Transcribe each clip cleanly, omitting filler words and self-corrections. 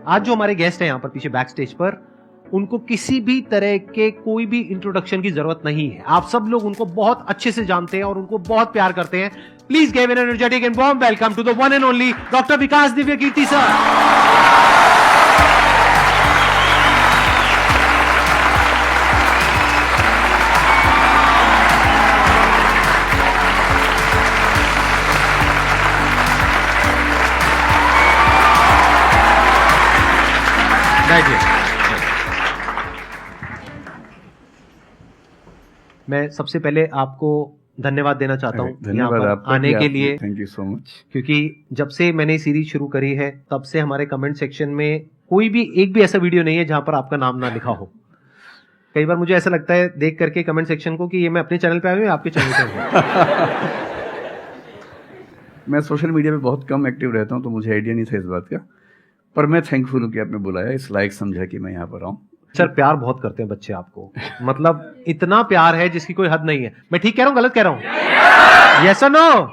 आज जो हमारे गेस्ट हैं यहाँ पर पीछे बैक स्टेज पर, उनको किसी भी तरह के कोई भी इंट्रोडक्शन की जरूरत नहीं है। आप सब लोग उनको बहुत अच्छे से जानते हैं और उनको बहुत प्यार करते हैं। Please give an energetic and warm welcome to the one and only doctor Vikas Divya Kirti sir. मैं सबसे पहले आपको धन्यवाद देना चाहता हूँ धन्यवाद आपका आने के लिए। Thank you so much. क्योंकि जब से मैंने सीरीज शुरू करी है तब से हमारे कमेंट सेक्शन में कोई भी एक भी ऐसा वीडियो नहीं है जहां पर आपका नाम ना लिखा हो। कई बार मुझे ऐसा लगता है देख करके कमेंट सेक्शन को कि ये मैं अपने चैनल पे आया हूँ या आपके चैनल पे हूँ। मैं सोशल मीडिया पे बहुत कम एक्टिव रहता हूँ तो मुझे आइडिया नहीं था इस बात का, पर मैं थैंकफुल हूँ कि आपने बुलाया, इस लायक समझा कि मैं यहाँ पर आऊँ। सर प्यार बहुत करते हैं बच्चे आपको, मतलब इतना प्यार है जिसकी कोई हद नहीं है। मैं ठीक कह रहा हूँ गलत कह रहा हूँ? यस और नो?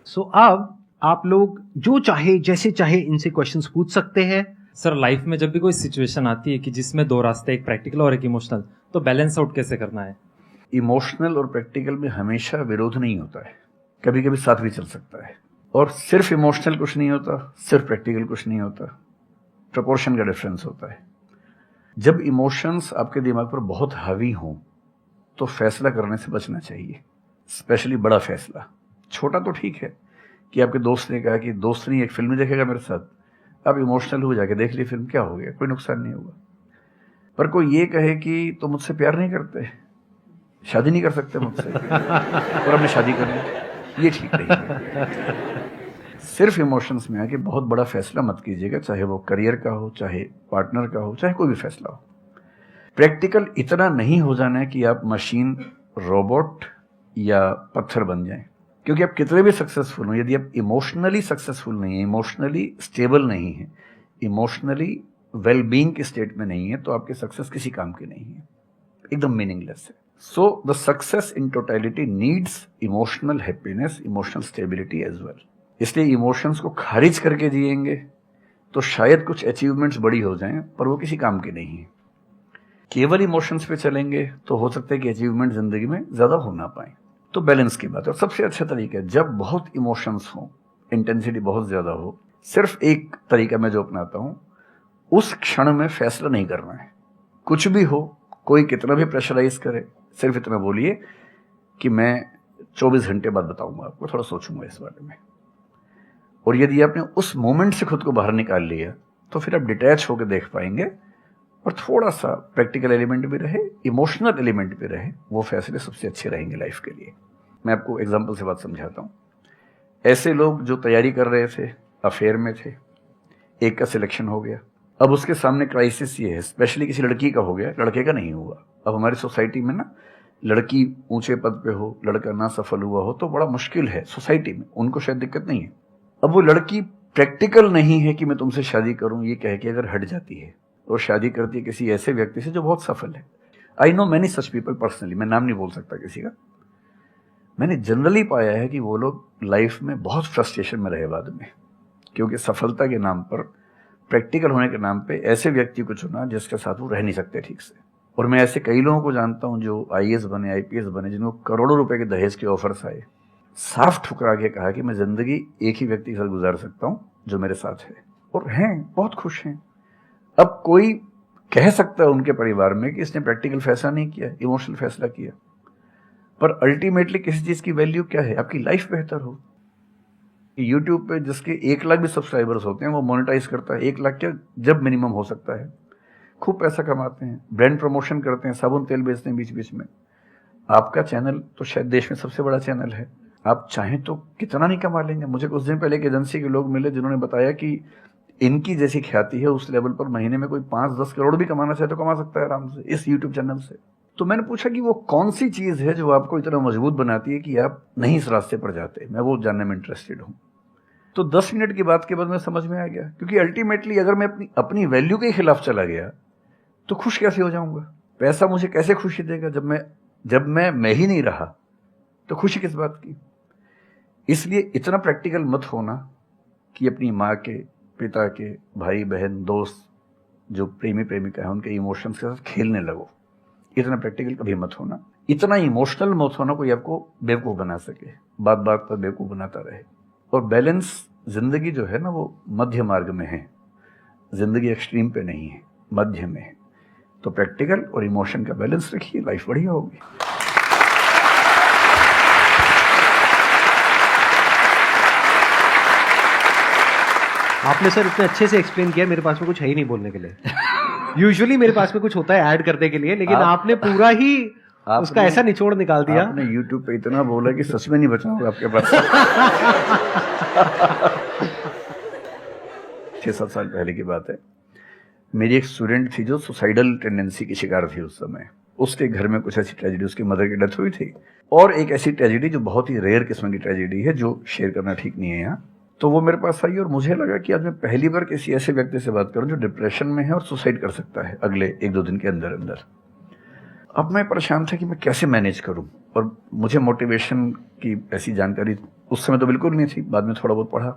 सो अब आप लोग जो चाहे जैसे चाहे इनसे क्वेश्चंस पूछ सकते हैं। सर लाइफ में जब भी कोई सिचुएशन आती है कि जिसमें दो रास्ते, एक प्रैक्टिकल और एक इमोशनल, तो बैलेंस आउट कैसे करना है? इमोशनल और प्रैक्टिकल में हमेशा विरोध नहीं होता है, कभी कभी साथ भी चल सकता है। और सिर्फ इमोशनल कुछ नहीं होता, सिर्फ प्रैक्टिकल कुछ नहीं होता, प्रोपोर्शन का डिफरेंस होता है। जब इमोशंस आपके दिमाग पर बहुत हावी हों तो फैसला करने से बचना चाहिए, स्पेशली बड़ा फैसला। छोटा तो ठीक है कि आपके दोस्त ने कहा कि दोस्त नहीं एक फिल्म देखेगा मेरे साथ, आप इमोशनल हो जाके देख ली फिल्म, क्या हो गया, कोई नुकसान नहीं होगा। पर कोई ये कहे कि तो मुझसे प्यार नहीं करते, शादी नहीं कर सकते मुझसे और हमने शादी कर ली, ये ठीक नहीं है। सिर्फ इमोशंस में आके बहुत बड़ा फैसला मत कीजिएगा, चाहे वो करियर का हो, चाहे पार्टनर का हो, चाहे कोई भी फैसला हो। प्रैक्टिकल इतना नहीं हो जाना है कि आप मशीन, रोबोट या पत्थर बन जाएं। क्योंकि आप कितने भी सक्सेसफुल हो, यदि आप इमोशनली सक्सेसफुल नहीं है, इमोशनली स्टेबल नहीं है, इमोशनली वेलबींग के स्टेट में नहीं है, तो आपकी सक्सेस किसी काम की नहीं है, एकदम मीनिंगलेस है। So the success in totality needs emotional happiness, emotional stability as well. इसलिए इमोशंस को खारिज करके जिएंगे तो शायद कुछ अचीवमेंट्स बड़ी हो जाएं, पर वो किसी काम की नहीं है। केवल इमोशंस पे चलेंगे तो हो सकता है कि अचीवमेंट जिंदगी में ज्यादा हो ना पाए। तो बैलेंस की बात है। और सबसे अच्छा तरीका है जब बहुत इमोशंस हो, इंटेंसिटी बहुत ज्यादा हो, सिर्फ एक तरीका मैं जो अपनाता हूं, उस क्षण में फैसला नहीं करना है। कुछ भी हो, कोई कितना भी प्रेशराइज करे, सिर्फ इतना बोलिए कि मैं 24 घंटे बाद बताऊंगा आपको, थोड़ा सोचूंगा इस बारे में। और यदि आपने उस मोमेंट से खुद को बाहर निकाल लिया तो फिर आप डिटैच होकर देख पाएंगे और थोड़ा सा प्रैक्टिकल एलिमेंट भी रहे, इमोशनल एलिमेंट भी रहे, वो फैसले सबसे अच्छे रहेंगे लाइफ के लिए। मैं आपको एग्जांपल से बात समझाता हूँ। ऐसे लोग जो तैयारी कर रहे थे, अफेयर में थे, एक का सिलेक्शन हो गया, अब उसके सामने क्राइसिस ये है, स्पेशली किसी लड़की का हो गया, लड़के का नहीं हुआ। अब हमारी सोसाइटी में ना, लड़की ऊंचे पद पे हो, लड़का ना सफल हुआ हो तो बड़ा मुश्किल है सोसाइटी में, उनको शायद दिक्कत नहीं है। अब वो लड़की प्रैक्टिकल नहीं है कि मैं तुमसे शादी करूं, ये कह के अगर हट जाती है और शादी करती है किसी ऐसे व्यक्ति से जो बहुत सफल है। I know many such people personally, मैं नाम नहीं बोल सकता किसी का। मैंने जनरली पाया है कि वो लोग लाइफ में बहुत फ्रस्ट्रेशन में रहे बाद में, क्योंकि सफलता के नाम पर, प्रैक्टिकल होने के नाम पे ऐसे व्यक्ति को चुना जिसके साथ वो रह नहीं सकते ठीक से। और मैं ऐसे कई लोगों को जानता हूं जो IAS बने, IPS बने, जिनको करोड़ों रुपए के दहेज के ऑफर्स आए, साफ ठुकरा के कहा कि मैं जिंदगी एक ही व्यक्ति के साथ गुजार सकता हूं जो मेरे साथ है, और हैं, बहुत खुश हैं। अब कोई कह सकता है उनके परिवार में कि इसने प्रैक्टिकल फैसला नहीं किया, इमोशनल फैसला किया, पर अल्टीमेटली किसी चीज की वैल्यू क्या है? आपकी लाइफ बेहतर हो। यूट्यूब पे जिसके 1 लाख भी सब्सक्राइबर्स होते हैं वो मोनेटाइज करता है, 1 लाख क्या जब मिनिमम हो सकता है, खूब पैसा कमाते हैं, ब्रांड प्रमोशन करते हैं, साबुन तेल बेचते हैं बीच बीच में। आपका चैनल तो शायद देश में सबसे बड़ा चैनल है, आप चाहें तो कितना नहीं कमा लेंगे। मुझे कुछ दिन पहले एक एजेंसी के लोग मिले जिन्होंने बताया कि इनकी जैसी ख्याति है उस लेवल पर महीने में कोई 5-10 करोड़ भी कमाना चाहे तो कमा सकता है आराम से इस यूट्यूब चैनल से। तो मैंने पूछा कि वो कौन सी चीज है जो आपको इतना मजबूत बनाती है कि आप नहीं इस रास्ते पर जाते। मैं वो जानने में इंटरेस्टेड हूँ। तो 10 मिनट की बात के बाद मैं समझ में आ गया, क्योंकि अल्टीमेटली अगर मैं अपनी वैल्यू के खिलाफ चला गया तो खुश कैसे हो जाऊंगा? पैसा मुझे कैसे खुशी देगा जब मैं ही नहीं रहा, तो खुशी किस बात की? इसलिए इतना प्रैक्टिकल मत होना कि अपनी माँ के पिता के, भाई बहन, दोस्त, जो प्रेमी प्रेमिका है, उनके इमोशंस के साथ खेलने लगो। इतना प्रैक्टिकल कभी मत होना, इतना इमोशनल मत होना कोई आपको बेवकूफ़ बना सके, बात बात पर बेवकूफ़ बनाता रहे। और बैलेंस जिंदगी जो है ना, वो मध्य मार्ग में है, जिंदगी एक्सट्रीम पे नहीं है, मध्य में है। तो प्रैक्टिकल और इमोशन का बैलेंस रखिए, लाइफ बढ़िया होगी। आपने सर इतने अच्छे से एक्सप्लेन किया, मेरे पास में कुछ है ही नहीं बोलने के लिए। यूजुअली मेरे पास में कुछ होता है ऐड करने के लिए, लेकिन आपने पूरा ही उसका ऐसा निचोड़ निकाल दिया। आपने YouTube पे इतना बोला कि सच में नहीं बचा होगा आपके पास। 6-7 साल पहले की बात है, मेरी एक स्टूडेंट थी जो सुसाइडल टेंडेंसी की शिकार थी उस समय। उसके घर में कुछ ऐसी ट्रेजेडी, उसकी मदर की डेथ हुई थी, और एक ऐसी ट्रेजेडी जो बहुत ही रेयर किस्म की ट्रेजेडी है, जो शेयर करना ठीक नहीं है यहाँ। तो वो मेरे पास आई और मुझे लगा कि आज मैं पहली बार किसी ऐसे व्यक्ति से बात करूं जो डिप्रेशन में है और सुसाइड कर सकता है अगले 1-2 दिन के अंदर अंदर। अब मैं परेशान था कि मैं कैसे मैनेज करूं, और मुझे मोटिवेशन की ऐसी जानकारी उस समय तो बिल्कुल नहीं थी, बाद में थोड़ा बहुत पढ़ा।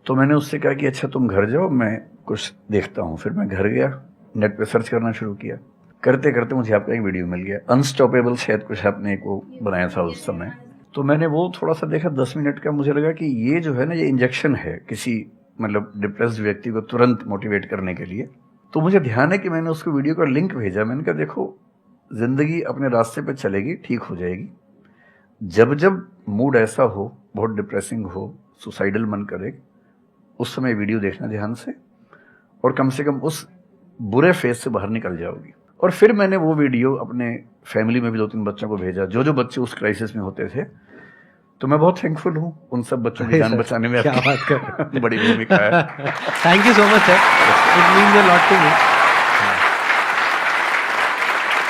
तो मैंने उससे कहा कि अच्छा तुम घर जाओ, मैं कुछ देखता हूँ। फिर मैं घर गया, नेट पे सर्च करना शुरू किया। करते करते मुझे आपका एक वीडियो मिल गया, अनस्टॉपेबल, शायद कुछ आपने एक वो बनाया था उस समय। तो मैंने वो थोड़ा सा देखा, 10 मिनट का। मुझे लगा कि ये जो है ना, ये इंजेक्शन है किसी मतलब डिप्रेस्ड व्यक्ति को तुरंत मोटिवेट करने के लिए। तो मुझे ध्यान है कि मैंने उसको वीडियो का लिंक भेजा। मैंने कहा देखो, जिंदगी अपने रास्ते पे चलेगी, ठीक हो जाएगी। जब जब मूड ऐसा हो, बहुत डिप्रेसिंग हो, सुसाइडल मन करे, उस समय वीडियो देखना ध्यान से, और कम से कम उस बुरे फेज से बाहर निकल जाओगी। और फिर मैंने वो वीडियो अपने फैमिली में भी 2-3 बच्चों को भेजा, जो बच्चे उस क्राइसिस में होते थे। तो मैं बहुत थैंकफुल हूँ उन सब बच्चों की जान बचाने में, क्या बात कर बड़ी भूमिका है। Thank you so much sir, it means a lot to me.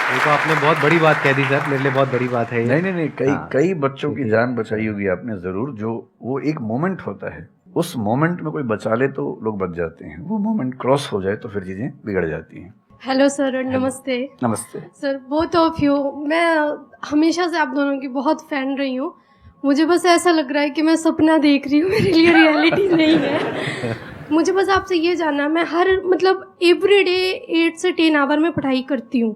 ये तो आपने बहुत बड़ी बात कह दी सर, मेरे लिए बहुत बड़ी बात है ये। नहीं, कई बच्चों की जान बचाई होगी आपने जरूर। जो वो एक मोमेंट होता है, उस मोमेंट में कोई बचा ले तो लोग बच जाते हैं, वो मोमेंट क्रॉस हो जाए तो फिर चीजें बिगड़ जाती हैं। हेलो सर, नमस्ते। नमस्ते सर, बोथ ऑफ यू, मैं हमेशा से आप दोनों की बहुत फैन रही हूँ। मुझे बस ऐसा लग रहा है कि मैं सपना देख रही हूँ, मेरे लिए रियलिटी नहीं है। मुझे बस आपसे ये जानना, मैं हर मतलब एवरी डे 8 से 10 आवर में पढ़ाई करती हूँ,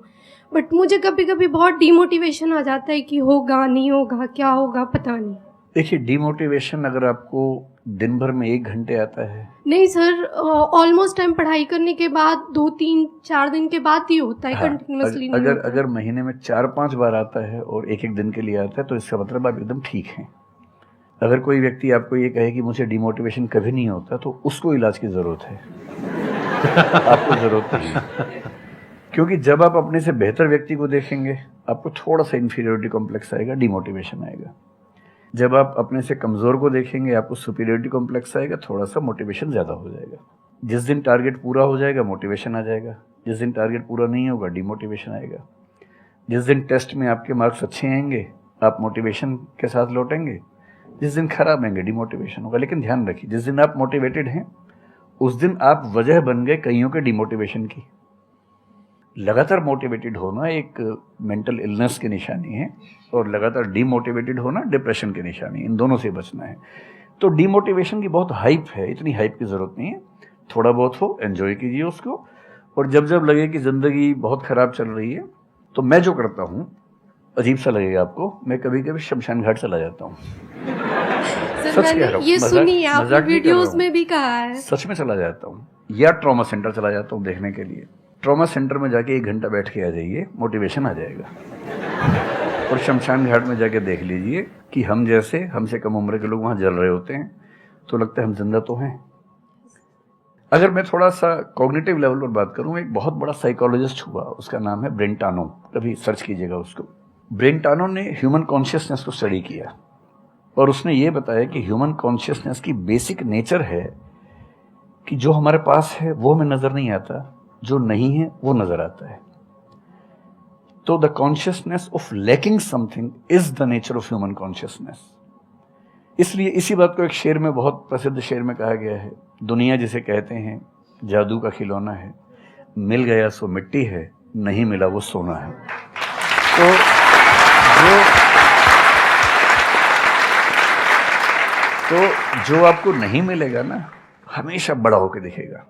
बट मुझे कभी कभी बहुत डिमोटिवेशन आ जाता है कि होगा नहीं होगा, क्या होगा पता नहीं। देखिए, डिमोटिवेशन अगर आपको दिन भर में 1 घंटे आता है, नहीं सर, ऑलमोस्ट टाइम पढ़ाई करने के बाद 2-3-4 दिन के बाद ही होता है, कंटिन्यूअसली नहीं होता। अगर महीने में 4-5 बार आता है और 1-1 दिन के लिए आता है, तो इसका मतलब आप एकदम ठीक हैं। अगर कोई व्यक्ति आपको ये कहे कि मुझे डिमोटिवेशन कभी नहीं होता, तो उसको इलाज की जरूरत है। आपको जरूरत नहीं है, क्योंकि जब आप अपने से बेहतर व्यक्ति को देखेंगे, आपको थोड़ा सा इंफीरियरिटी कॉम्प्लेक्स आएगा, डिमोटिवेशन आएगा। जब आप अपने से कमजोर को देखेंगे, आपको सुपीरियरिटी कॉम्प्लेक्स आएगा, थोड़ा सा मोटिवेशन ज्यादा हो जाएगा। जिस दिन टारगेट पूरा हो जाएगा, मोटिवेशन आ जाएगा। जिस दिन टारगेट पूरा नहीं होगा, डिमोटिवेशन आएगा। जिस दिन टेस्ट में आपके मार्क्स अच्छे आएंगे, आप मोटिवेशन के साथ लौटेंगे। जिस दिन खराब आएंगे, डिमोटिवेशन होगा। लेकिन ध्यान रखिए, जिस दिन आप मोटिवेटेड हैं, उस दिन आप वजह बन गए कईयों के डिमोटिवेशन की। लगातार मोटिवेटेड होना एक मेंटल इलनेस की निशानी है, और लगातार डीमोटिवेटेड होना डिप्रेशन की निशानी। इन दोनों से बचना है। तो डीमोटिवेशन की बहुत हाइप है, इतनी हाइप की जरूरत नहीं है। थोड़ा बहुत हो, एंजॉय कीजिए उसको। और जब जब लगे कि जिंदगी बहुत खराब चल रही है, तो मैं जो करता हूँ, अजीब सा लगेगा आपको, मैं कभी कभी शमशान घाट चला जाता हूँ। सर, मैंने ये सुनी है, आपने वीडियोस में भी कहा है। सच में चला जाता हूँ, या ट्रॉमा सेंटर चला जाता हूँ देखने के लिए। ट्रॉमा सेंटर में जाके 1 घंटा बैठ के आ जाइए, मोटिवेशन आ जाएगा। और शमशान घाट में जाके देख लीजिए कि हम जैसे हमसे कम उम्र के लोग वहां जल रहे होते हैं, तो लगता है हम जिंदा तो हैं। अगर मैं थोड़ा सा कॉग्निटिव लेवल पर बात करूं, एक बहुत बड़ा साइकोलॉजिस्ट हुआ, उसका नाम है ब्रेंटानो, कभी सर्च कीजिएगा उसको। ब्रेंटानो ने ह्यूमन कॉन्शियसनेस को स्टडी किया, और उसने ये बताया कि ह्यूमन कॉन्शियसनेस की बेसिक नेचर है कि जो हमारे पास है वो हमें नजर नहीं आता, जो नहीं है वो नजर आता है। तो the consciousness of lacking something is the nature of human consciousness. इसलिए इसी बात को एक शेर में, बहुत प्रसिद्ध शेर में कहा गया है, दुनिया जिसे कहते हैं जादू का खिलौना है, मिल गया सो मिट्टी है, नहीं मिला वो सोना है। तो जो आपको नहीं मिलेगा ना, हमेशा बड़ा होकर दिखेगा,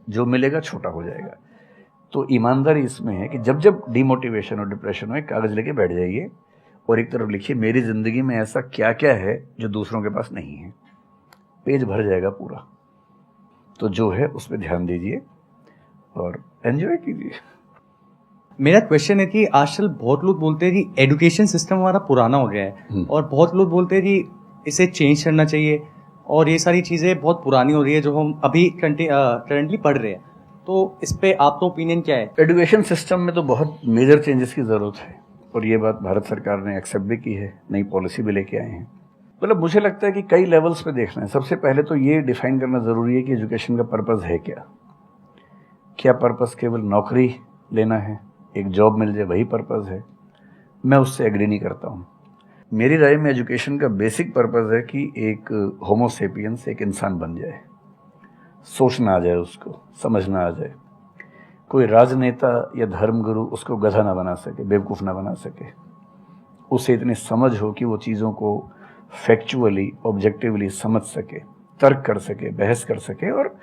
जो मिलेगा छोटा हो जाएगा। तो ईमानदारी इसमें है कि जब जब डिमोटिवेशन और डिप्रेशन हो, एक कागज लेके बैठ जाइए और एक तरफ लिखिए मेरी जिंदगी में ऐसा क्या क्या है जो दूसरों के पास नहीं है। पेज भर जाएगा पूरा। तो जो है उस पर ध्यान दीजिए और एंजॉय कीजिए। मेरा क्वेश्चन है कि आजकल बहुत लोग बोलते हैं कि एजुकेशन सिस्टम हमारा पुराना हो गया है और बहुत लोग बोलते हैं कि इसे चेंज करना चाहिए और ये सारी चीज़ें बहुत पुरानी हो रही है जो हम अभी करंटली पढ़ रहे हैं। तो इस पे आपका ओपिनियन क्या है? एजुकेशन सिस्टम में तो बहुत मेजर चेंजेस की ज़रूरत है और ये बात भारत सरकार ने एक्सेप्ट भी की है, नई पॉलिसी भी लेके आए हैं। मतलब मुझे लगता है कि कई लेवल्स पे देखना है। सबसे पहले तो ये डिफाइन करना ज़रूरी है कि एजुकेशन का पर्पज़ है क्या। क्या पर्पज़ केवल नौकरी लेना है, एक जॉब मिल जाए, वही पर्पज़ है? मैं उससे एग्री नहीं करता हूँ। मेरी राय में एजुकेशन का बेसिक पर्पज़ है कि एक होमो सेपियंस, एक इंसान बन जाए, सोचना आ जाए, उसको समझना आ जाए। कोई राजनेता या धर्मगुरु उसको गधा ना बना सके, बेवकूफ़ ना बना सके। उसे इतनी समझ हो कि वो चीज़ों को फैक्चुअली, ऑब्जेक्टिवली समझ सके, तर्क कर सके, बहस कर सके और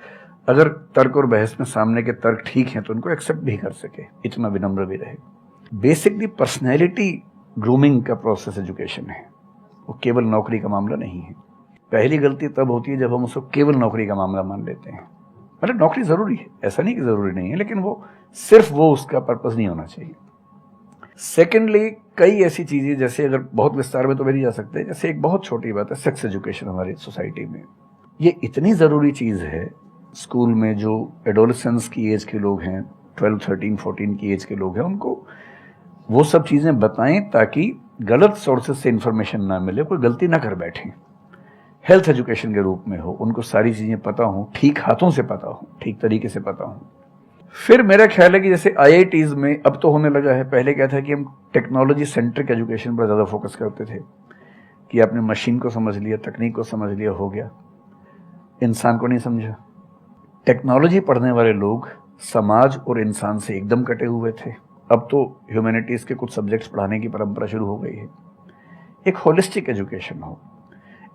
अगर तर्क और बहस में सामने के तर्क ठीक हैं तो उनको एक्सेप्ट भी कर सके, इतना विनम्र भी रहे। बेसिकली पर्सनैलिटी ग्रूमिंग का प्रोसेस एजुकेशन है, वो केवल नौकरी का मामला नहीं है। पहली गलती तब होती है जब हम उसको केवल नौकरी का मामला मान लेते हैं। मतलब नौकरी ज़रूरी है, ऐसा नहीं कि ज़रूरी नहीं है, लेकिन वो सिर्फ वो उसका पर्पज़ नहीं होना चाहिए। सेकेंडली, कई ऐसी चीज़ें, जैसे अगर बहुत विस्तार में तो मेरी जा सकते हैं, जैसे एक बहुत छोटी बात है सेक्स एजुकेशन हमारी सोसाइटी में। ये इतनी ज़रूरी चीज़ है। स्कूल में जो एडोलेसेंस की एज के लोग हैं, 12, 13, 14 की एज के लोग हैं, उनको वो सब चीज़ें बताएं ताकि गलत सोर्सेज से इंफॉर्मेशन ना मिले, कोई गलती ना कर बैठें। हेल्थ एजुकेशन के रूप में हो, उनको सारी चीज़ें पता हो, ठीक हाथों से पता हो, ठीक तरीके से पता हो। फिर मेरा ख्याल है कि जैसे IITs में अब तो होने लगा है, पहले क्या था कि हम टेक्नोलॉजी सेंट्रिक एजुकेशन पर ज़्यादा फोकस करते थे कि आपने मशीन को समझ लिया, तकनीक को समझ लिया, हो गया, इंसान को नहीं समझा। टेक्नोलॉजी पढ़ने वाले लोग समाज और इंसान से एकदम कटे हुए थे। अब तो ह्यूमैनिटीज़ के कुछ सब्जेक्ट्स पढ़ाने की परंपरा शुरू हो गई है। एक होलिस्टिक एजुकेशन हो।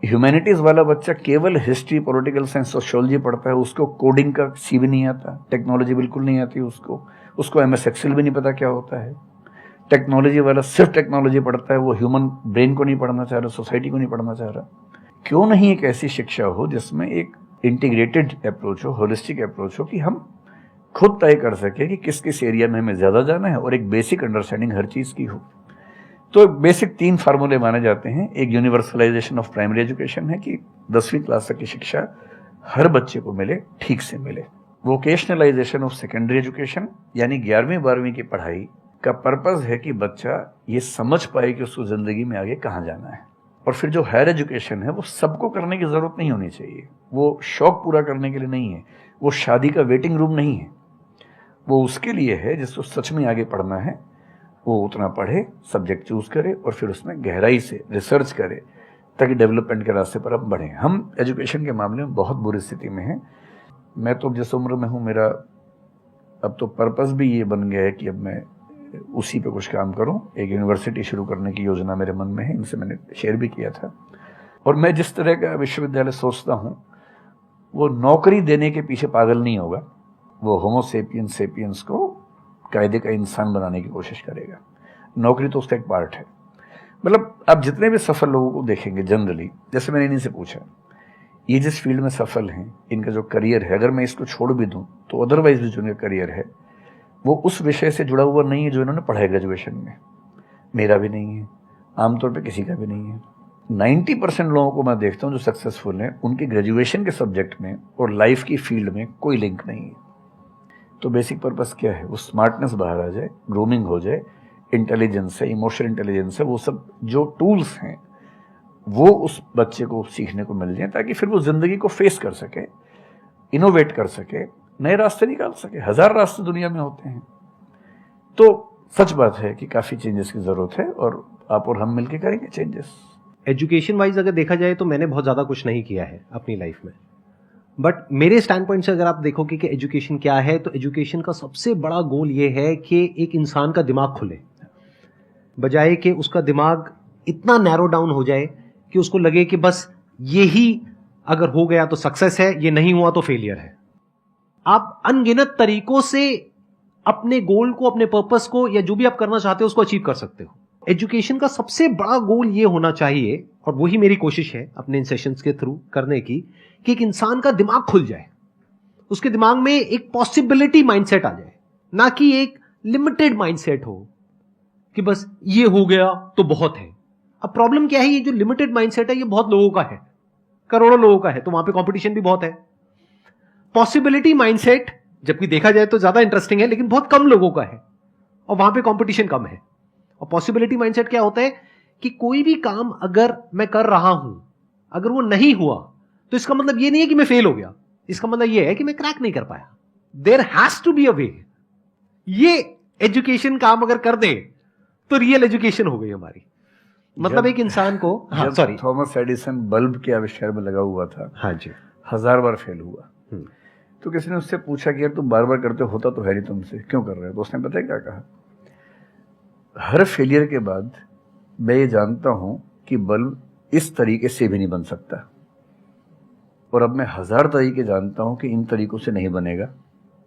ह्यूमैनिटीज़ वाला बच्चा केवल हिस्ट्री, पॉलिटिकल साइंस, सोशियोलॉजी पढ़ता है, उसको कोडिंग का सी भी नहीं आता, टेक्नोलॉजी बिल्कुल नहीं आती उसको MS एक्सेल भी नहीं पता क्या होता है। टेक्नोलॉजी वाला सिर्फ टेक्नोलॉजी पढ़ता है, वो ह्यूमन ब्रेन को नहीं पढ़ना चाह रहा, सोसाइटी को नहीं पढ़ना चाह रहा। क्यों नहीं एक ऐसी शिक्षा हो जिसमें एक इंटीग्रेटेड अप्रोच हो, होलिस्टिक अप्रोच हो, कि हम खुद तय कर सके कि किस किस एरिया में हमें ज़्यादा जाना है और एक बेसिक अंडरस्टैंडिंग हर चीज़ की हो। तो बेसिक 3 फार्मूले माने जाते हैं। एक यूनिवर्सलाइजेशन ऑफ प्राइमरी एजुकेशन है कि 10वीं क्लास तक की शिक्षा हर बच्चे को मिले, ठीक से मिले। वोकेशनलाइजेशन ऑफ सेकेंडरी एजुकेशन, यानी 11वीं 12वीं की पढ़ाई का पर्पज़ है कि बच्चा ये समझ पाए कि उसको ज़िंदगी में आगे कहाँ जाना है। और फिर जो हायर एजुकेशन है वो सबको करने की ज़रूरत नहीं होनी चाहिए, वो शौक पूरा करने के लिए नहीं है, वो शादी का वेटिंग रूम नहीं है, वो उसके लिए है जिसको सच में आगे पढ़ना है। वो उतना पढ़े, सब्जेक्ट चूज करे और फिर उसमें गहराई से रिसर्च करे ताकि डेवलपमेंट के रास्ते पर अब बढ़ें। हम एजुकेशन के मामले में बहुत बुरी स्थिति में हैं। मैं तो जिस उम्र में हूँ, मेरा अब तो पर्पज़ भी ये बन गया है कि अब मैं उसी पे कुछ काम करूं। एक यूनिवर्सिटी शुरू करने की योजना मेरे मन में है, इनसे मैंने शेयर भी किया था। और मैं जिस तरह का विश्वविद्यालय सोचता हूं वो नौकरी देने के पीछे पागल नहीं होगा, वो होमो सेपियंस को कायदे का इंसान बनाने की कोशिश करेगा। नौकरी तो उसका एक पार्ट है। मतलब आप जितने भी सफल लोगों को देखेंगे जनरली, जैसे मैंने इन्हीं से पूछा, ये जिस फील्ड में सफल हैं, इनका जो करियर है, अगर मैं इसको छोड़ भी दूं तो अदरवाइज भी जो इनका करियर है वो उस विषय से जुड़ा हुआ नहीं है जो इन्होंने पढ़ा है ग्रेजुएशन में। मेरा भी नहीं है, आमतौर पे किसी का भी नहीं है। 90% लोगों को मैं देखता हूँ जो सक्सेसफुल हैं, उनके ग्रेजुएशन के सब्जेक्ट में और लाइफ की फील्ड में कोई लिंक नहीं है। तो बेसिक पर्पस क्या है? वो स्मार्टनेस बाहर आ जाए, ग्रूमिंग हो जाए, इंटेलिजेंस है, इमोशनल इंटेलिजेंस है, वो सब जो टूल्स हैं वो उस बच्चे को सीखने को मिल जाए ताकि फिर वो जिंदगी को फेस कर सके, इनोवेट कर सके, नए रास्ते निकाल सके। 1000 रास्ते दुनिया में होते हैं। तो सच बात है कि काफ़ी चेंजेस की ज़रूरत है और आप और हम मिलकर करेंगे चेंजेस। एजुकेशन वाइज अगर देखा जाए तो मैंने बहुत ज़्यादा कुछ नहीं किया है अपनी लाइफ में, बट मेरे स्टैंड पॉइंट से अगर आप देखोगे कि एजुकेशन क्या है, तो एजुकेशन का सबसे बड़ा गोल ये है कि एक इंसान का दिमाग खुले, बजाय कि उसका दिमाग इतना नैरो डाउन हो जाए कि उसको लगे कि बस यही अगर हो गया तो सक्सेस है, ये नहीं हुआ तो फेलियर है। आप अनगिनत तरीकों से अपने गोल को, अपने पर्पस को, या जो भी आप करना चाहते हो उसको अचीव कर सकते हो। एजुकेशन का सबसे बड़ा गोल ये होना चाहिए, और वही मेरी कोशिश है अपने इन सेशंस के थ्रू करने की, कि एक इंसान का दिमाग खुल जाए, उसके दिमाग में एक पॉसिबिलिटी माइंडसेट आ जाए, ना कि एक लिमिटेड माइंडसेट हो कि बस ये हो गया तो बहुत है। अब प्रॉब्लम क्या है, ये जो लिमिटेड माइंडसेट है ये बहुत लोगों का है, करोड़ों लोगों का है, तो वहां पे कंपटीशन भी बहुत है। पॉसिबिलिटी माइंडसेट जबकि देखा जाए तो ज्यादा इंटरेस्टिंग है, लेकिन बहुत कम लोगों का है और वहां पे कंपटीशन कम है। और पॉसिबिलिटी माइंडसेट क्या होता है कि कोई भी काम अगर मैं कर रहा हूं, अगर वो नहीं हुआ तो इसका मतलब ये नहीं है कि मैं फेल हो गया, इसका मतलब ये है कि मैं क्रैक नहीं कर पाया। There has to be a way. ये एजुकेशन काम अगर कर दे तो रियल एजुकेशन हो गई हमारी। मतलब एक इंसान को, हाँ सॉरी, थॉमस एडिसन बल्ब के आविष्कार में लगा हुआ था, हाँ जी, 1000 बार फेल हुआ। तो किसी ने उससे पूछा कि यार तुम बार बार करते होता तो है नहीं तुमसे, क्यों कर रहे हो? तो उसने पता है क्या कहा, हर फेलियर के बाद मैं ये जानता हूं कि बल्ब इस तरीके से भी नहीं बन सकता, और अब मैं 1000 तरीके जानता हूं कि इन तरीकों से नहीं बनेगा,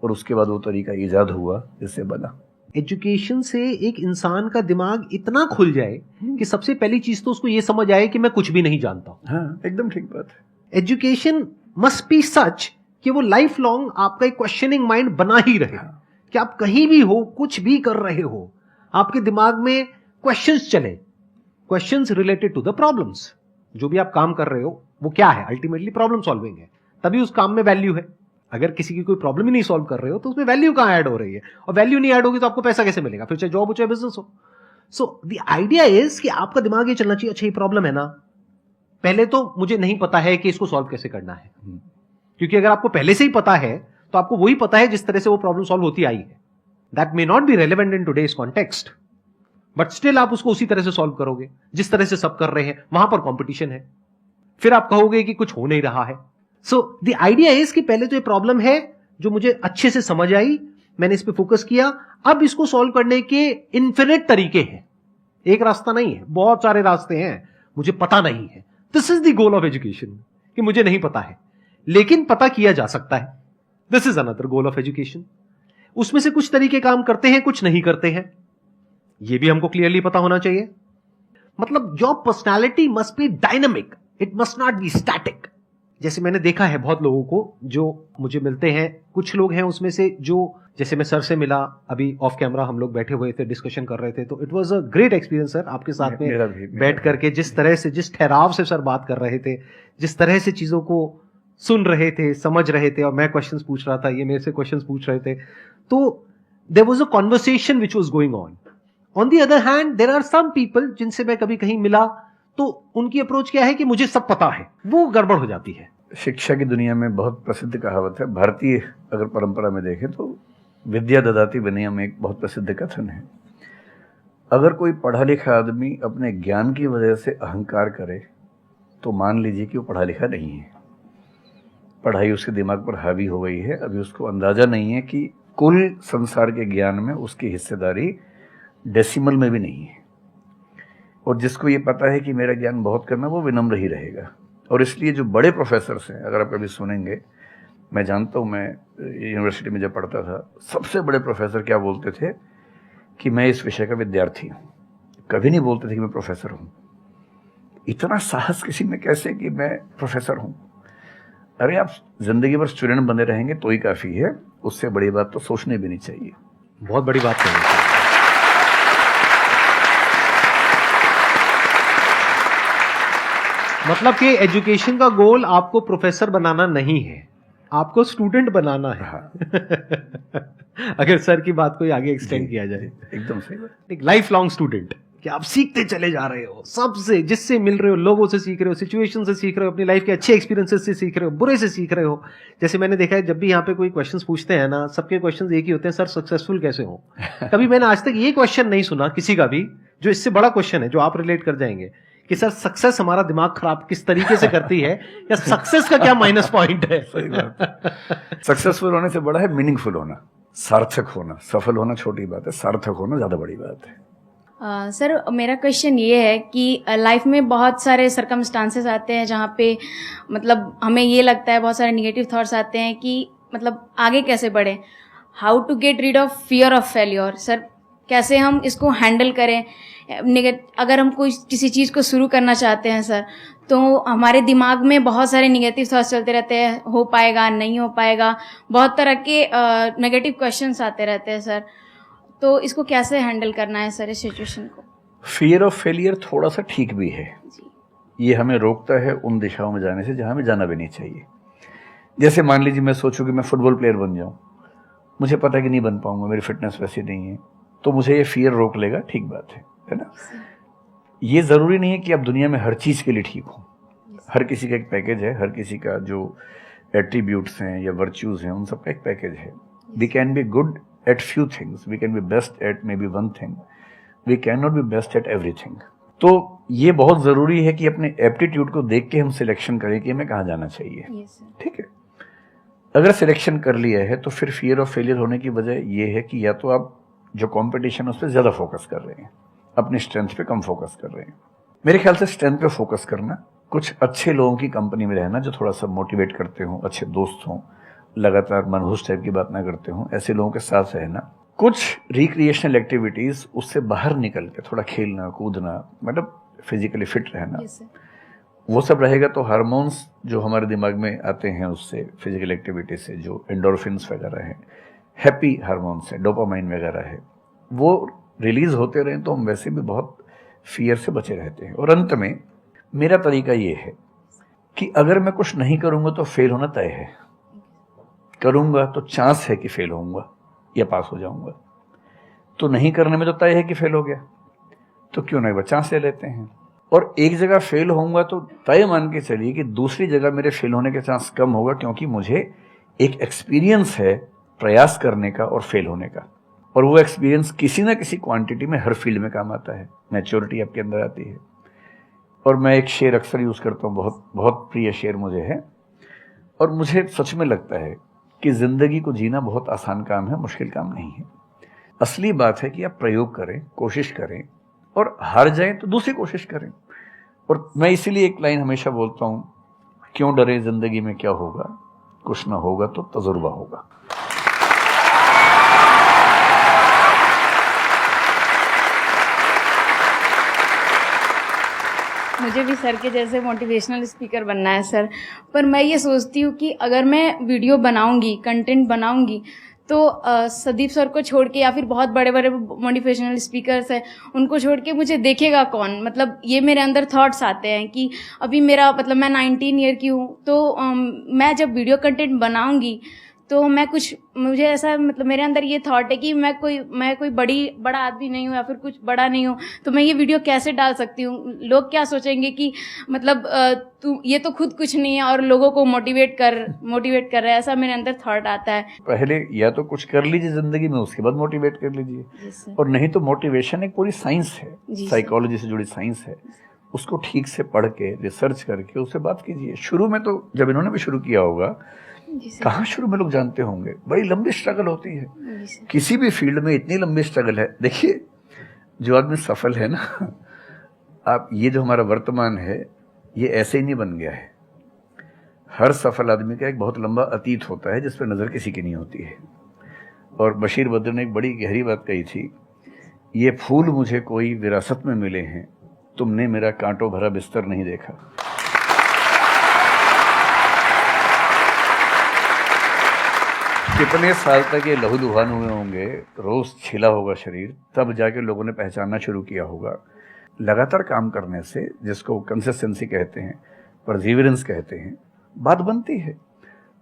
और उसके बाद वो तरीका ईजाद हुआ जिससे बना। एजुकेशन से एक इंसान का दिमाग इतना खुल जाए कि सबसे पहली चीज तो उसको ये समझ आए कि मैं कुछ भी नहीं जानता हूं। हाँ, एकदम ठीक बात है। एजुकेशन मस्ट बी सच कि वो लाइफ लॉन्ग आपका एक क्वेश्चनिंग माइंड बना ही रहे, कि आप कहीं भी हो, कुछ भी कर रहे हो, आपके दिमाग में क्वेश्चंस चले, questions related to the problems. जो भी आप काम कर रहे हो वो क्या है, अल्टीमेटली प्रॉब्लम सॉल्विंग है, तभी उस काम में वैल्यू है। अगर किसी की कोई प्रॉब्लम ही नहीं सॉल्व कर रहे हो तो उसमें वैल्यू कहां ऐड हो रही है, और वैल्यू नहीं ऐड होगी तो आपको पैसा कैसे मिलेगा, फिर चाहे जॉब हो चाहे बिजनेस हो। सो द आइडिया इज कि आपका दिमाग ये चलना चाहिए, अच्छा ये प्रॉब्लम है ना, पहले तो मुझे नहीं पता है कि इसको सॉल्व कैसे करना है, क्योंकि अगर आपको पहले से ही पता है तो आपको वही पता है जिस तरह से वो प्रॉब्लम सॉल्व होती आई है। That may not be relevant in today's context, but still आप उसको उसी तरह से सॉल्व करोगे जिस तरह से सब कर रहे हैं। वहां पर कंपटीशन है, फिर आप कहोगे कि कुछ हो नहीं रहा है। सो द आइडिया इज कि पहले तो ये प्रॉब्लम है जो मुझे अच्छे से समझ आई, मैंने इस पे फोकस किया, अब इसको सॉल्व करने के इन्फिनिट तरीके हैं, एक रास्ता नहीं है, बहुत सारे रास्ते हैं, मुझे पता नहीं है। This is the goal of education, कि मुझे नहीं पता है लेकिन पता किया जा सकता है। This is another goal of education. उसमें से कुछ तरीके काम करते हैं, कुछ नहीं करते हैं, यह भी हमको क्लियरली पता होना चाहिए। मतलब your personality must be dynamic, it must not be static. जैसे मैंने देखा है बहुत लोगों को जो मुझे मिलते हैं, कुछ लोग हैं उसमें से जो, जैसे मैं सर से मिला अभी ऑफ कैमरा, हम लोग बैठे हुए थे, डिस्कशन कर रहे थे, तो it was a great experience sir, आपके साथ में बैठ करके जिस तरह से, जिस ठहराव से सर बात कर रहे थे, जिस तरह से चीजों को सुन रहे थे, समझ रहे थे, और मैं क्वेश्चंस पूछ रहा था, ये मेरे से क्वेश्चंस पूछ रहे थे, तो there was a conversation which was going on. On the other hand there are some people जिनसे मैं कभी कहीं मिला तो उनकी अप्रोच क्या है कि मुझे सब पता है, वो गड़बड़ हो जाती है। शिक्षा की दुनिया में बहुत प्रसिद्ध कहावत है, भारतीय अगर परंपरा में देखें तो विद्या ददाति विनयम एक बहुत प्रसिद्ध कथन है। अगर कोई पढ़ा लिखा आदमी अपने ज्ञान की वजह से अहंकार करे तो मान लीजिए कि वो पढ़ा लिखा नहीं है, पढ़ाई उसके दिमाग पर हावी हो गई है, अभी उसको अंदाजा नहीं है कि कुल संसार के ज्ञान में उसकी हिस्सेदारी डेसिमल में भी नहीं है। और जिसको ये पता है कि मेरा ज्ञान बहुत कम है वो विनम्र ही रहेगा। और इसलिए जो बड़े प्रोफेसर्स हैं, अगर आप कभी सुनेंगे, मैं जानता हूँ, मैं यूनिवर्सिटी में जब पढ़ता था, सबसे बड़े प्रोफेसर क्या बोलते थे कि मैं इस विषय का विद्यार्थी हूँ, कभी नहीं बोलते थे कि मैं प्रोफेसर हूँ। इतना साहस किसी में कैसे कि मैं प्रोफेसर हूँ? अरे आप जिंदगी भर स्टूडेंट बने रहेंगे तो ही काफ़ी है, उससे बड़ी बात तो सोचने भी नहीं चाहिए। बहुत बड़ी बात है। मतलब कि एजुकेशन का गोल आपको प्रोफेसर बनाना नहीं है, आपको स्टूडेंट बनाना है। हाँ। अगर सर की बात को आगे एक्सटेंड किया जाए, एकदम सही बात। एक लाइफ लॉन्ग स्टूडेंट, कि आप सीखते चले जा रहे हो, सबसे, जिससे मिल रहे हो, लोगों से सीख रहे हो, सिचुएशन से सीख रहे हो, अपनी लाइफ के अच्छे एक्सपीरियंसेस से सीख रहे हो, बुरे से सीख रहे हो। जैसे मैंने देखा है जब भी यहाँ पे कोई क्वेश्चंस पूछते हैं ना, सबके क्वेश्चंस एक ही होते हैं, सर सक्सेसफुल कैसे हो। कभी मैंने आज तक ये क्वेश्चन नहीं सुना किसी का भी जो इससे बड़ा क्वेश्चन है, जो आप रिलेट कर जाएंगे कि सर सक्सेस हमारा दिमाग खराब किस तरीके से करती है, या सक्सेस का क्या माइनस पॉइंट है। सही बात। सक्सेसफुल होने से बड़ा है मीनिंगफुल होना, सार्थक होना। सफल होना छोटी बात है, सार्थक होना ज्यादा बड़ी बात है। सर मेरा क्वेश्चन ये है कि लाइफ में बहुत सारे सर्कमस्टांसेस आते हैं जहाँ पे मतलब हमें ये लगता है, बहुत सारे निगेटिव थॉट्स आते हैं कि मतलब आगे कैसे बढ़े, how to get rid of fear of failure. Sir कैसे हम इसको हैंडल करें, अगर हम कोई किसी चीज़ को शुरू करना चाहते हैं सर, तो हमारे दिमाग में बहुत सारे निगेटिव थॉट्स चलते रहते हैं, हो पाएगा नहीं हो पाएगा, बहुत तरह के नेगेटिव क्वेश्चंस आते रहते हैं सर, तो इसको कैसे हैंडल करना है सर इस सिचुएशन को? फियर ऑफ फेलियर थोड़ा सा ठीक भी है, ये हमें रोकता है उन दिशाओं में जाने से जहां हमें जाना भी नहीं चाहिए। जैसे मान लीजिए मैं सोचूं कि मैं फुटबॉल प्लेयर बन जाऊं, मुझे पता है कि नहीं बन पाऊंगा, मेरी फिटनेस वैसी नहीं है, तो मुझे ये फियर रोक लेगा, ठीक बात है ना। ये ज़रूरी नहीं है कि आप दुनिया में हर चीज़ के लिए ठीक हो, हर किसी का एक पैकेज है, हर किसी का जो एट्रीब्यूट्स हैं या वर्च्यूज़ हैं उन सबका एक पैकेज है। We can be good at few things, we can be best at maybe one thing, we can not be best at everything. तो ये बहुत ज़रूरी है कि अपने एप्टीट्यूड को देख के हम सिलेक्शन करें कि हमें कहाँ जाना चाहिए, ठीक है। अगर सिलेक्शन कर लिया है तो फिर फियर ऑफ फेलियर होने की वजह ये है कि या तो आप जो कंपटीशन है उस पर ज़्यादा फोकस कर रहे हैं, अपनी स्ट्रेंथ पे कम फोकस कर रहे हैं। मेरे ख्याल से स्ट्रेंथ पे फोकस करना, कुछ अच्छे लोगों की कंपनी में रहना जो थोड़ा सा मोटिवेट करते हों, अच्छे दोस्त हों, लगातार मनहूस टाइप की बात ना करते हों, ऐसे लोगों के साथ रहना, कुछ रिक्रिएशनल एक्टिविटीज़ उससे बाहर निकल के थोड़ा खेलना कूदना, मतलब फिजिकली फिट रहना, वो सब रहेगा तो हार्मोन्स जो हमारे दिमाग में आते हैं उससे, फिजिकल एक्टिविटी से, जो एंडोर्फिन्स वगैरह हैं, हैप्पी हार्मोन्स है, डोपामाइन वगैरह है, वो रिलीज होते रहें तो हम वैसे भी बहुत फियर से बचे रहते हैं। और अंत में मेरा तरीका ये है कि अगर मैं कुछ नहीं करूंगा तो फेल होना तय है, करूंगा तो चांस है कि फेल होऊंगा या पास हो जाऊंगा, तो नहीं करने में तो तय है कि फेल हो गया, तो क्यों ना एक बार चांस ले लेते हैं। और एक जगह फेल होऊंगा तो तय मान के चलिए कि दूसरी जगह मेरे फेल होने के चांस कम होगा, क्योंकि मुझे एक एक्सपीरियंस है प्रयास करने का और फेल होने का, और वो एक्सपीरियंस किसी ना किसी क्वांटिटी में हर फील्ड में काम आता है, मैच्योरिटी आपके अंदर आती है। और मैं एक शेर अक्सर यूज़ करता हूँ, बहुत बहुत प्रिय शेर मुझे है, और मुझे सच में लगता है कि ज़िंदगी को जीना बहुत आसान काम है, मुश्किल काम नहीं है। असली बात है कि आप प्रयोग करें, कोशिश करें, और हार जाएं तो दूसरी कोशिश करें। और मैं इसीलिए एक लाइन हमेशा बोलता हूँ, क्यों डरे, ज़िंदगी में क्या होगा, कुछ ना होगा तो तजुर्बा होगा। मुझे भी सर के जैसे मोटिवेशनल स्पीकर बनना है सर, पर मैं ये सोचती हूँ कि अगर मैं वीडियो बनाऊंगी, कंटेंट बनाऊंगी, तो संदीप सर को छोड़ के या फिर बहुत बड़े बड़े मोटिवेशनल स्पीकर्स हैं उनको छोड़ के मुझे देखेगा कौन। मतलब ये मेरे अंदर थॉट्स आते हैं कि अभी मेरा मतलब मैं 19 ईयर की हूँ, तो मैं जब वीडियो कंटेंट बनाऊंगी तो मैं कुछ, मुझे ऐसा मतलब मेरे अंदर ये थॉट है कि मैं कोई बड़ा आदमी नहीं हूँ या फिर कुछ बड़ा नहीं हूँ, तो मैं ये वीडियो कैसे डाल सकती हूँ, लोग क्या सोचेंगे कि मतलब तू ये तो खुद कुछ नहीं है और लोगों को मोटिवेट कर रहा है, ऐसा मेरे अंदर थॉट आता है। पहले या तो कुछ कर लीजिए जिंदगी में, उसके बाद मोटिवेट कर लीजिए, और नहीं तो मोटिवेशन एक पूरी साइंस है, साइकोलॉजी से जुड़ी साइंस है, उसको ठीक से पढ़ के रिसर्च करके उससे बात कीजिए। शुरू में तो जब इन्होंने भी शुरू किया होगा, कहाँ शुरू में लोग जानते होंगे, बड़ी लंबी स्ट्रगल होती है, किसी भी फील्ड में इतनी लंबी स्ट्रगल है। देखिए जो आदमी सफल है ना, आप ये जो हमारा वर्तमान है ये ऐसे ही नहीं बन गया है, हर सफल आदमी का एक बहुत लंबा अतीत होता है जिस पर नज़र किसी की नहीं होती है। और बशीर बद्र ने एक बड़ी गहरी बात कही थी, ये फूल मुझे कोई विरासत में मिले हैं, तुमने मेरा कांटों भरा बिस्तर नहीं देखा। कितने साल तक ये लहूलुहान हुए होंगे, रोज छिला होगा शरीर, तब जाके लोगों ने पहचानना शुरू किया होगा। लगातार काम करने से, जिसको कंसिस्टेंसी कहते हैं, परसिवियरेंस कहते हैं, बात बनती है,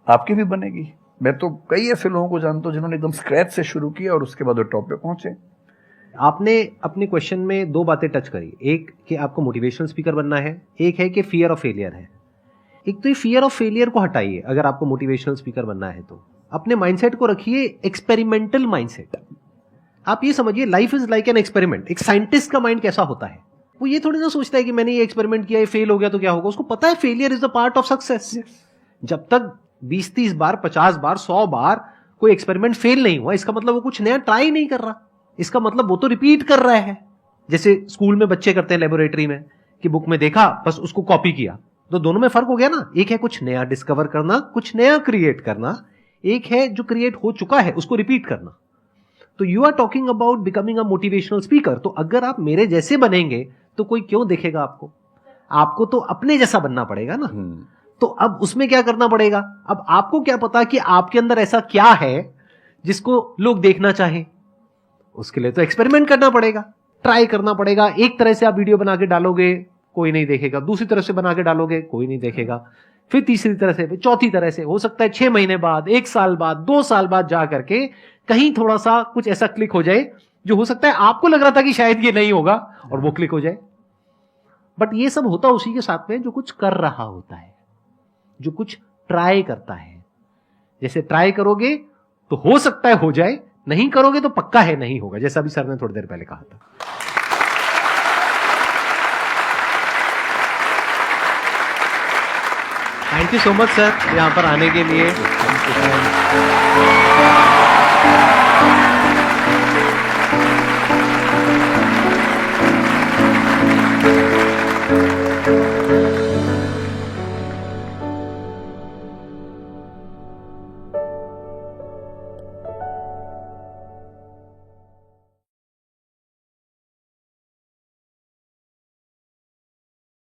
आपकी भी बनेगी। मैं तो कई ऐसे लोगों को जानता हूं जिन्होंने एकदम स्क्रैच से शुरू किया और उसके बाद वो टॉप पे पहुंचे। आपने अपने क्वेश्चन में दो बातें टच करी, एक कि आपको मोटिवेशनल स्पीकर बनना है, एक है कि फियर ऑफ फेलियर है। एक तो ये फियर ऑफ फेलियर को हटाइए, अगर आपको मोटिवेशनल स्पीकर बनना है तो अपने माइंडसेट को रखिए एक्सपेरिमेंटल माइंडसेट। आप ये समझिए life is like an experiment. एक साइंटिस्ट का माइंड कैसा होता है, वो ये थोड़ी ना सोचता है कि मैंने ये एक्सपेरिमेंट किया, ये फेल हो गया तो क्या होगा। उसको पता है failure is the part of success. जब तक 20-30 बार, 50 बार, 100 बार कोई एक्सपेरिमेंट फेल नहीं हुआ, इसका मतलब वो कुछ नया ट्राई नहीं कर रहा, इसका मतलब वो तो रिपीट कर रहा है। जैसे स्कूल में बच्चे करते हैं लेबोरेटरी में कि बुक में देखा बस उसको कॉपी किया, तो दोनों में फर्क हो गया ना। एक है कुछ नया डिस्कवर करना, कुछ नया क्रिएट करना, एक है जो क्रिएट हो चुका है उसको रिपीट करना। तो you are talking about becoming a motivational speaker. तो अगर आप मेरे जैसे बनेंगे तो कोई क्यों देखेगा आपको? आपको तो अपने जैसा बनना पड़ेगा ना। तो अब उसमें क्या करना पड़ेगा? अब आपको क्या पता कि आपके अंदर ऐसा क्या है जिसको लोग देखना चाहें? उसके लिए तो एक्सपेरिमेंट करना पड़ेगा, ट्राई करना पड़ेगा। एक तरह से आप वीडियो बना के डालोगे, कोई नहीं देखेगा। दूसरी तरह से बना के डालोगे, कोई नहीं देखेगा। फिर तीसरी तरह से, फिर चौथी तरह से। हो सकता है 6 महीने बाद, 1 साल बाद, 2 साल बाद जा करके कहीं थोड़ा सा कुछ ऐसा क्लिक हो जाए जो हो सकता है आपको लग रहा था कि शायद ये नहीं होगा और वो क्लिक हो जाए। बट ये सब होता उसी के साथ में जो कुछ कर रहा होता है, जो कुछ ट्राई करता है। जैसे ट्राई करोगे तो हो सकता है हो जाए, नहीं करोगे तो पक्का है नहीं होगा, जैसा भी सर ने थोड़ी देर पहले कहा था। Thank you so much sir, यहां पर आने के लिए।